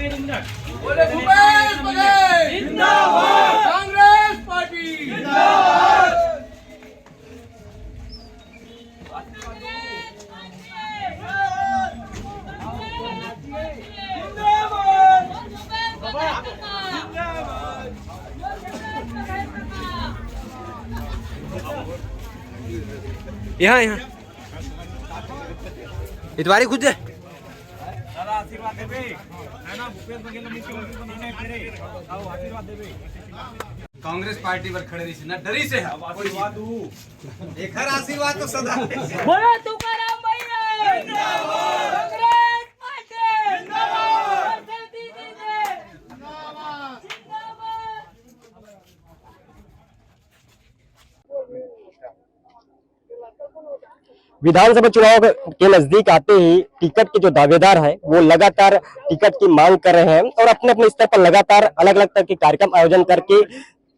बोले भूपेश बघेल जिंदाबाद, कांग्रेस पार्टी जिंदाबाद। यहाँ यहाँ इतवारी खुद है आशीर्वाद देवे है ना भूपेश बघेल मुख्यमंत्री बनाने फिरे आओ आशीर्वाद देवे कांग्रेस पार्टी पर खड़े रही ना डरी से आशीर्वाद दू एक हर आशीर्वाद तो सदा बोले तुकाराम भैया जिंदाबाद, कांग्रेस पार्टी जिंदाबाद, सरस्वती जिंदाबाद जिंदाबाद। विधानसभा चुनाव के नजदीक आते ही टिकट के जो दावेदार हैं वो लगातार टिकट की मांग कर रहे हैं और अपने अपने स्तर पर लगातार अलग अलग तरह के कार्यक्रम आयोजन करके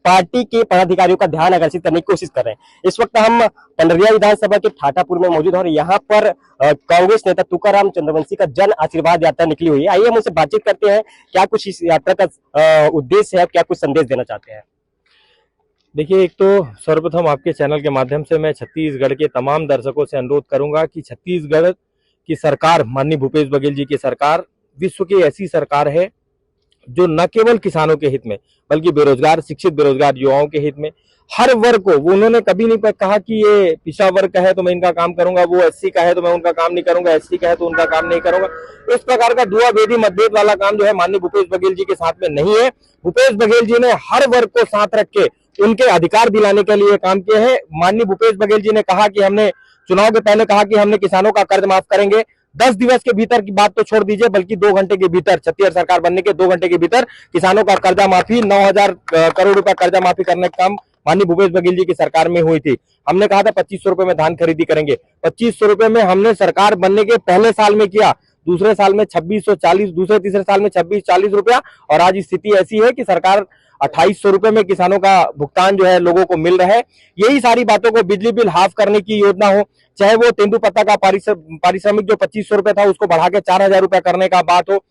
पार्टी के पदाधिकारियों का ध्यान आकर्षित करने की कोशिश कर रहे हैं। इस वक्त हम पंडरिया विधानसभा के ठाठापुर में मौजूद हैं और यहाँ पर कांग्रेस नेता तुकाराम चंद्रवंशी का जन आशीर्वाद यात्रा निकली हुई है। आइए हम उनसे बातचीत करते हैं, क्या कुछ इस यात्रा का उद्देश्य है, क्या कुछ संदेश देना चाहते हैं। देखिए, एक तो सर्वप्रथम आपके चैनल के माध्यम से मैं छत्तीसगढ़ के तमाम दर्शकों से अनुरोध करूंगा कि छत्तीसगढ़ की सरकार, माननीय भूपेश बघेल जी की सरकार, विश्व की ऐसी सरकार है जो न केवल किसानों के हित में बल्कि बेरोजगार, शिक्षित बेरोजगार युवाओं के हित में हर वर्ग को, वो उन्होंने कभी नहीं कहा कि ये पिछड़ा वर्ग का है तो मैं इनका काम करूंगा, वो एससी का है तो मैं उनका काम नहीं करूंगा, एसटी का है तो उनका काम नहीं करूंगा। इस प्रकार का दुआ भेदी मतभेद वाला काम जो है माननीय भूपेश बघेल जी के साथ में नहीं है। भूपेश बघेल जी ने हर वर्ग को साथ रख के उनके अधिकार दिलाने के लिए काम किए हैं। माननीय भूपेश बघेल जी ने कहा कि हमने चुनाव के पहले कहा कि हमने किसानों का कर्ज माफ करेंगे। 10 दिवस के भीतर की बात तो छोड़ दीजिए, बल्कि 2 घंटे के भीतर, छत्तीसगढ़ सरकार बनने के 2 घंटे के भीतर किसानों का कर्जा माफी, 9,000 करोड़ रुपया कर्जा माफी करने का काम माननीय भूपेश बघेल जी की सरकार में हुई थी। हमने कहा था 2500 रुपए में धान खरीदी करेंगे, 2500 रुपए में हमने सरकार बनने के पहले साल में किया, दूसरे साल में 2640, दूसरे तीसरे साल में 2640 रुपया, और आज स्थिति ऐसी है कि सरकार 2800 रुपए में किसानों का भुगतान जो है लोगों को मिल रहा है। यही सारी बातों को, बिजली बिल हाफ करने की योजना हो, चाहे वो तेंदुपत्ता का पारिश्रमिक जो 2500 रुपए था उसको बढ़ा के 4000 रुपया करने का बात हो।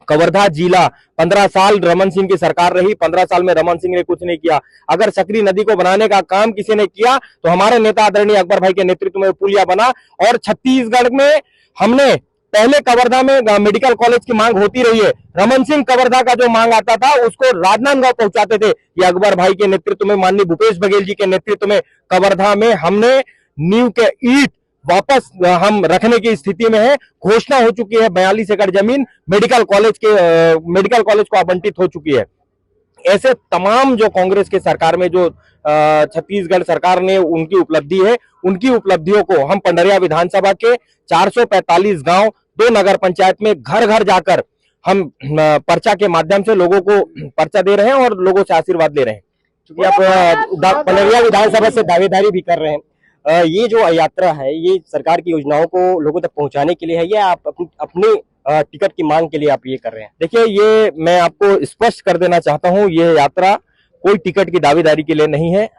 कवर्धा जिला 15 साल रमन सिंह की सरकार रही, 15 साल में रमन सिंह ने कुछ नहीं किया। अगर सकरी नदी को बनाने का काम किसी ने किया तो हमारे नेता आदरणीय अकबर भाई के नेतृत्व में पुलिया बना। और छत्तीसगढ़ में हमने पहले कवर्धा में मेडिकल कॉलेज की मांग होती रही है, रमन सिंह कवर्धा का जो मांग आता था उसको राजनांदगांव पहुंचाते थे। ये अकबर भाई के नेतृत्व में, माननीय भूपेश बघेल जी के नेतृत्व में कवर्धा में हमने नींव के ईंट वापस हम रखने की स्थिति में है। घोषणा हो चुकी है, 42 एकड़ जमीन मेडिकल कॉलेज को आवंटित हो चुकी है। ऐसे तमाम जो कांग्रेस के सरकार में जो छत्तीसगढ़ सरकार ने उनकी उपलब्धि है, उनकी उपलब्धियों को हम पंडरिया विधानसभा के 445 गांव, 2 नगर पंचायत में घर घर जाकर हम पर्चा के माध्यम से लोगों को पर्चा दे रहे हैं और लोगों से आशीर्वाद ले रहे हैं। क्योंकि आप पंडरिया विधानसभा से दावेदारी भी कर रहे हैं, ये जो यात्रा है ये सरकार की योजनाओं को लोगों तक पहुंचाने के लिए है या आप अपनी टिकट की मांग के लिए आप ये कर रहे हैं? देखिए, ये मैं आपको स्पष्ट कर देना चाहता हूं, ये यात्रा कोई टिकट की दावेदारी के लिए नहीं है।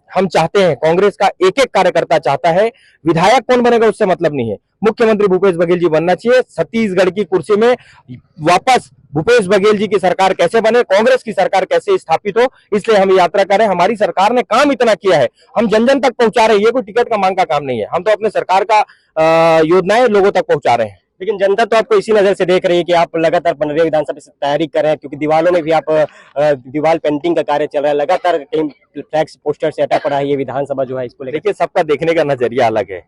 हम चाहते हैं, कांग्रेस का एक एक कार्यकर्ता चाहता है, विधायक कौन बनेगा उससे मतलब नहीं है, मुख्यमंत्री भूपेश बघेल जी बनना चाहिए। छत्तीसगढ़ की कुर्सी में वापस भूपेश बघेल जी की सरकार कैसे बने, कांग्रेस की सरकार कैसे स्थापित हो, इसलिए हम यात्रा करें। हमारी सरकार ने काम इतना किया है, हम जन जन तक पहुंचा रहे हैं, ये कोई टिकट का मांग का काम नहीं है। हम तो अपने सरकार का योजनाएं लोगों तक पहुंचा रहे हैं। लेकिन जनता तो आपको इसी नजर से देख रही है कि आप लगातार पंडरिया विधानसभा से तैयारी कर रहे हैं, क्योंकि दीवारों में भी आप दीवार पेंटिंग का कार्य चल रहा है, लगातार कहीं फ्लैक्स पोस्टर से हटा पड़ा है ये विधानसभा जो है, इसको लेकर। देखिए, सबका देखने का नजरिया अलग है।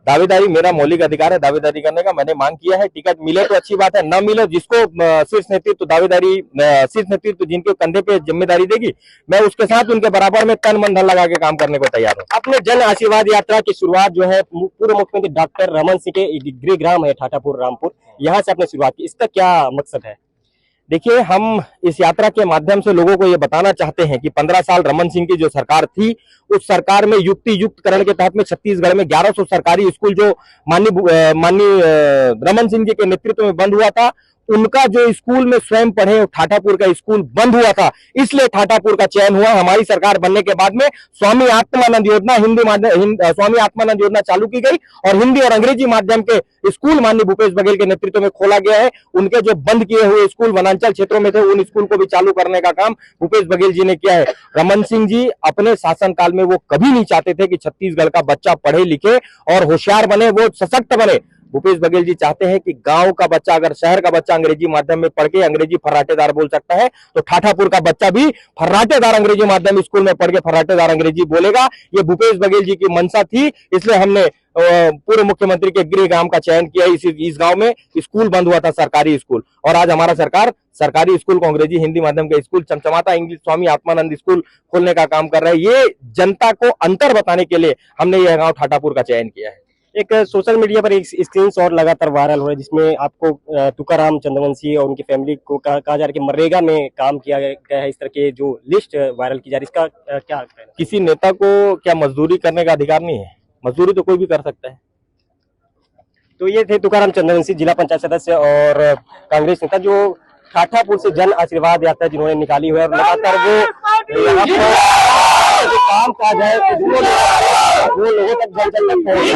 दावेदारी मेरा मौलिक अधिकार है दावेदारी करने का, मैंने मांग किया है। टिकट मिले तो अच्छी बात है, न मिले जिसको शीर्ष नेतृत्व जिनके कंधे पे जिम्मेदारी देगी, मैं उसके साथ उनके बराबर में तन मन धन लगा के काम करने को तैयार हूँ। अपने जन आशीर्वाद यात्रा की शुरुआत जो है पूर्व मुख्यमंत्री डॉक्टर रमन सिंह के गृह ग्राम है ठाठापुर रामपुर, यहाँ से आपने शुरुआत की, इसका क्या मकसद है? देखिए, हम इस यात्रा के माध्यम से लोगों को ये बताना चाहते हैं कि 15 साल रमन सिंह की जो सरकार थी, उस सरकार में युक्ति युक्तकरण के तहत में छत्तीसगढ़ में 1100 सरकारी स्कूल जो माननीय रमन सिंह जी के नेतृत्व में बंद हुआ था, उनका जो स्कूल में स्वयं पढ़े ठाठापुर का स्कूल बंद हुआ था, इसलिए ठाठापुर का चयन हुआ। हमारी सरकार बनने के बाद में स्वामी आत्मानंद योजना स्वामी आत्मानंद योजना चालू की गई और हिंदी और अंग्रेजी माध्यम के स्कूल माननीय भूपेश बघेल के नेतृत्व में खोला गया है। उनके जो बंद किए हुए स्कूल वनांचल क्षेत्रों में थे, उन स्कूल को भी चालू करने का काम भूपेश बघेल जी ने किया है। रमन सिंह जी अपने शासनकाल में वो कभी नहीं चाहते थे कि छत्तीसगढ़ का बच्चा पढ़े लिखे और होशियार बने, वो सशक्त बने। भूपेश बघेल जी चाहते हैं कि गांव का बच्चा, अगर शहर का बच्चा अंग्रेजी माध्यम में पढ़ के अंग्रेजी फर्राटेदार बोल सकता है, तो ठाठापुर का बच्चा भी फर्राटेदार अंग्रेजी माध्यम स्कूल में पढ़ के फर्राटेदार अंग्रेजी बोलेगा। ये भूपेश बघेल जी की मंशा थी, इसलिए हमने पूर्व मुख्यमंत्री के गृह ग्राम का चयन किया। इस गांव में स्कूल बंद हुआ था, सरकारी स्कूल, और आज हमारा सरकार सरकारी स्कूल को अंग्रेजी हिंदी माध्यम का school चमचमाता English Swami Atmanand school खोलने का काम कर रहे हैं। ये जनता को अंतर बताने के लिए हमने यह गांव ठाठापुर का चयन किया है। एक सोशल मीडिया पर एक स्क्रीनशॉट लगातार वायरल हो रहा है, जिसमें आपको तुकाराम चंद्रवंशी और उनकी फैमिली को कहा जा रहा है कि मनरेगा में काम किया गया है। इस तरह के जो लिस्ट वायरल की जा रही है, इसका क्या कहना है? किसी नेता को क्या मजदूरी करने का अधिकार नहीं है? मजदूरी तो कोई भी कर सकता है। तो ये थे तुकाराम चंद्रवंशी, जिला पंचायत सदस्य और कांग्रेस नेता, जो ठाठापुर से जन आशीर्वाद यात्रा जिन्होंने निकाली हुई है, और लगातार वो यहाँ पर जो काम काज है वो लोगों तक जल्द तक पहुंचे।